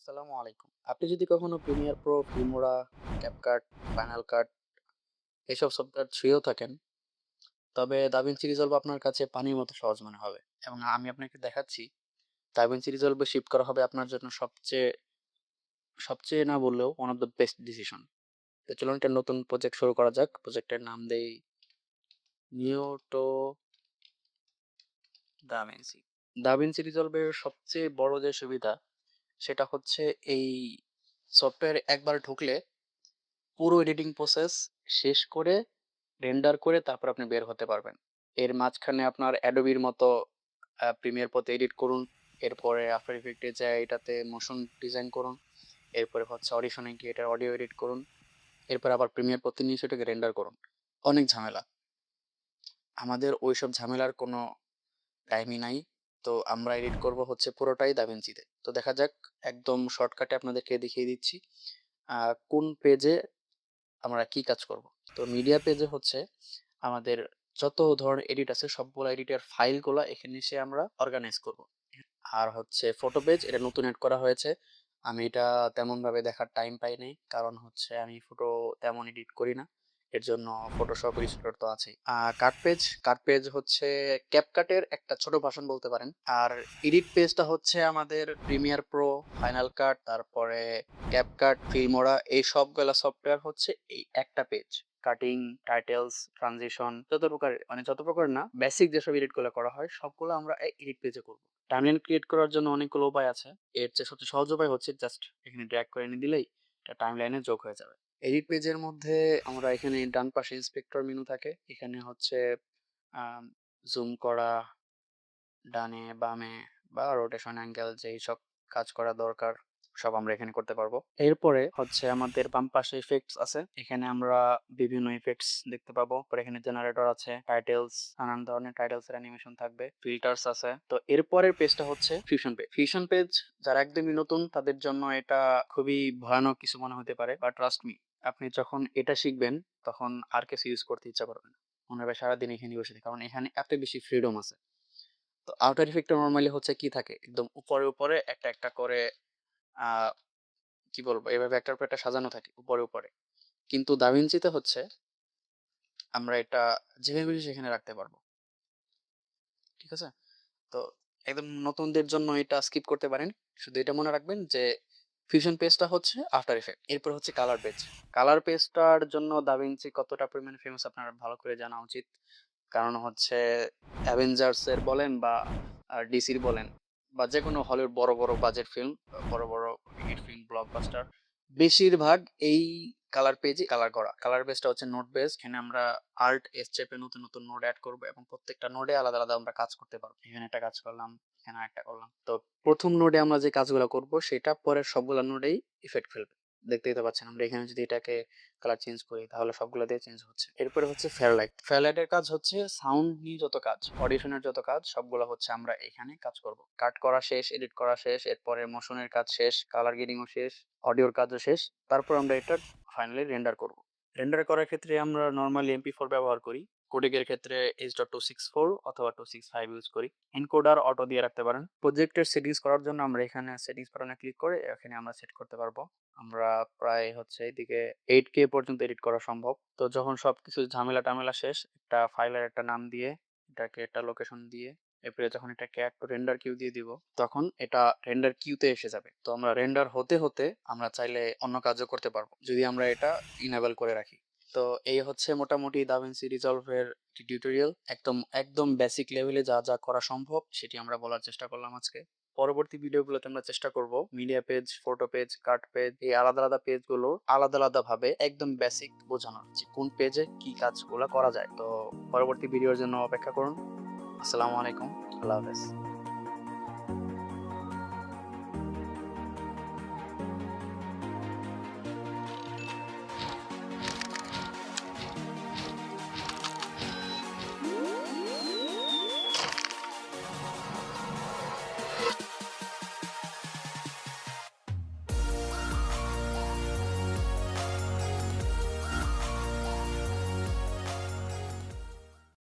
আসসালামু আলাইকুম। আপনি যদি কখনো Premiere Pro, Filmora, CapCut, final কাট এসব সফটওয়্যার ছুঁয়েও থাকেন, তবে দাভিঞ্চি রিজলভ আপনার কাছে পানির মতো সহজ মনে হবে। এবং আমি আপনাকে দেখাচ্ছি দাভিঞ্চি রিজলভে শিফট করা হবে আপনার জন্য সবচেয়ে সবচেয়ে না বললেও one of the best decision. তো চলুন একটা নতুন প্রজেক্ট শুরু করা যাক। প্রজেক্টের নাম দেই নিওটো দাভিঞ্চি। দাভিঞ্চি রিজলভের সবচেয়ে বড় যে সুবিধা সেটা হচ্ছে এই সফটওয়্যার একবার ঢুকলে পুরো এডিটিং প্রসেস শেষ করে রেন্ডার করে তারপর আপনি বের হতে পারবেন। এর মাঝখানে আপনার অ্যাডোবির মতো প্রিমিয়ার প্রতে এডিট করুন, এরপরে আফটার ইফেক্টে যায় এটাতে মোশন ডিজাইন করুন, এরপরে হচ্ছে অডিশনে গিয়ে এটার অডিও এডিট করুন, এরপর আবার প্রিমিয়ার প্রতে নিয়ে সেটাকে রেন্ডার করুন। অনেক ঝামেলা। আমাদের ওইসব ঝামেলার কোনো টাইমই নাই। তো আমরা এডিট করব হচ্ছে পুরোটাই দাভিঞ্চিতে। তো দেখা যাক, একদম শর্টকাটে আপনাদেরকে দেখিয়ে দিচ্ছি কোন পেজে আমরা কি কাজ করব। তো মিডিয়া পেজে হচ্ছে আমাদের যত ধরনের এডিট আছে সবগুলো এডিটের ফাইলগুলো এখানে এসে আমরা অর্গানাইজ করব। আর হচ্ছে ফটো পেজ, এটা নতুন এড করা হয়েছে। আমি এটা তেমন ভাবে দেখার টাইম পাই নাই, কারণ হচ্ছে আমি ফটো তেমন এডিট করি না। এর জন্য ফটোশপ ইলিস্ট্রেটর তো আছেই। কাট পেজ হচ্ছে ক্যাপকাটের একটা ছোট ভার্সন বলতে পারেন। আর এডিট পেজটা হচ্ছে আমাদের প্রিমিয়ার প্রো, ফাইনাল কাট, তারপরে ক্যাপকাট, ফিল্মোরা এই সবগুলা সফটওয়্যার হচ্ছে এই একটা পেজ। কাটিং, টাইটেলস, ট্রানজিশন যত প্রকার না, বেসিক যেসব এডিট গুলো করা হয় সবগুলো আমরা এই এডিট পেজে করব। টাইমলাইন ক্রিয়েট করার জন্য অনেকগুলো উপায় আছে। এর চেয়ে সবচেয়ে সহজ উপায় হচ্ছে জাস্ট এখানে ড্র্যাগ করে এনে দিলেই এটা টাইমলাইনে যোগ হয়ে যাবে। এডিট পেজের মধ্যে আমরা এখানে ডান পাশে ইন্সপেক্টর মেনু থাকে, এখানে হচ্ছে জুম করা, ডানে বামে বা রোটেশন অ্যাঙ্গেল যেই সব কাজ করা দরকার সব আমরা এখানে করতে পারবো। এরপরে হচ্ছে আমাদের বাম পাশে ইফেক্টস আছে, এখানে আমরা বিভিন্ন ইফেক্টস দেখতে পাবো। পরে এখানে জেনারেটর আছে, টাইটেলস, নানান ধরনের টাইটেলস এর অ্যানিমেশন থাকবে, ফিল্টার্স আছে। তো এরপরের পেজটা হচ্ছে ফিউশন পেজ। যারা একদমই নতুন তাদের জন্য এটা খুবই ভয়ানক কিছু মনে হতে পারে, বাট ট্রাস্ট মি, আপনি যখন এটা শিখবেন তখন আর কিছু ইউজ করতে ইচ্ছা করবে না, মনে হবে সারাদিন এখানে বসে থাকি, কারণ এখানে এত বেশি ফ্রিডম আছে। তো আউটার ইফেক্টটা নরমালি হচ্ছে কি থাকে, একদম উপরে উপরে একটা একটা করে আহ কি বলবো, এভাবে একটার পর একটা সাজানো থাকে উপরে উপরে। কিন্তু দাভিঞ্চিতে হচ্ছে আমরা এটা যেভাবে খুশি সেখানে রাখতে পারবো। ঠিক আছে? তো একদম নতুনদের জন্য এটা স্কিপ করতে পারেন। শুধু এটা মনে রাখবেন যে ফিউশন পেজটা হচ্ছে আফটার ইফেক্ট, এরপর হচ্ছে কালার পেজ। কালার পেজটার জন্য দাভিঞ্চি কতটা পরিমাণে ফেমাস আপনার ভালো করে জানা উচিত। কারণ হচ্ছে অ্যাভেঞ্জার্স এর বলেন বা ডিসির বলেন বা যে কোনো হলিউড বড় বড় বাজেট ফিল্ম, বড় বড় হিট ফিল্ম, ব্লকবাস্টার বেশিরভাগ এই কালার পেজই কালার করা। কালার পেজটা হচ্ছে নোট বেস, এখানে আমরা আর্ট স্টেপে নতুন নতুন নোড অ্যাড করবো এবং প্রত্যেকটা নোডে আলাদা আলাদা আমরা কাজ করতে পারবো। এখানে একটা কাজ করলাম, এখানে একটা করলাম। তো প্রথম নোডে আমরা যে কাজগুলো করব সেটা পরের সবগুলো নোডেই ইফেক্ট ফেলবে। দেখতেই তো পাচ্ছেন, আমরা এখানে যদি এটাকে কালার চেঞ্জ করি তাহলে সবগুলো দিয়ে চেঞ্জ হচ্ছে। এরপরে হচ্ছে ফেয়ারলাইটের কাজ হচ্ছে সাউন্ড নিয়ে যত কাজ, অডিশনের যত কাজ সবগুলো হচ্ছে আমরা এখানে কাজ করব। কাট করা শেষ, এডিট করা শেষ, এরপরে মোশনের কাজ শেষ, কালার গ্রেডিংও শেষ, অডিওর কাজও শেষ। তারপর আমরা এটা ফাইনালি রেন্ডার করব। রেন্ডার করার ক্ষেত্রে আমরা নরমালি MP4 ব্যবহার করি। কোডেকের ক্ষেত্রে H.264 অথবা 265 ইউজ করি। এনকোডার অটো দিয়ে রাখতে পারেন। প্রজেক্টের সেটিংস করার জন্য আমরা এখানে সেটিংস বাটনে ক্লিক করে এখানে আমরা সেট করতে পারবো। আমরা প্রায় হচ্ছে এদিকে 8K পর্যন্ত এডিট করা সম্ভব। তো যখন সবকিছু ঝামেলা টামেলা শেষ, একটা ফাইলের একটা নাম দিয়ে এটাকে একটা লোকেশন দিয়ে এরপরে যখন এটাকে একটু রেন্ডার কিউ দিয়ে দিব তখন এটা রেন্ডার কিউতে এসে যাবে। তো আমরা রেন্ডার হতে হতে আমরা চাইলে অন্য কাজও করতে পারবো যদি আমরা এটা ইনেবল করে রাখি। তো এই হচ্ছে মোটামুটি দাভিন্সি রিজলভের টিউটোরিয়াল। একদম একদম বেসিক লেভেলে যা যা করা সম্ভব সেটি আমরা বলার চেষ্টা করলাম আজকে। পরবর্তী ভিডিওগুলোতে আমরা চেষ্টা করব মিডিয়া পেজ, ফটো পেজ, কাট পেজ, এই আলাদা আলাদা পেজগুলো আলাদা আলাদা ভাবে একদম বেসিক বোঝানোর, যে কোন পেজে কি কাজগুলো করা যায়। তো পরবর্তী ভিডিওর জন্য অপেক্ষা করুন। আসসালামু আলাইকুম, আল্লাহ হাফেজ।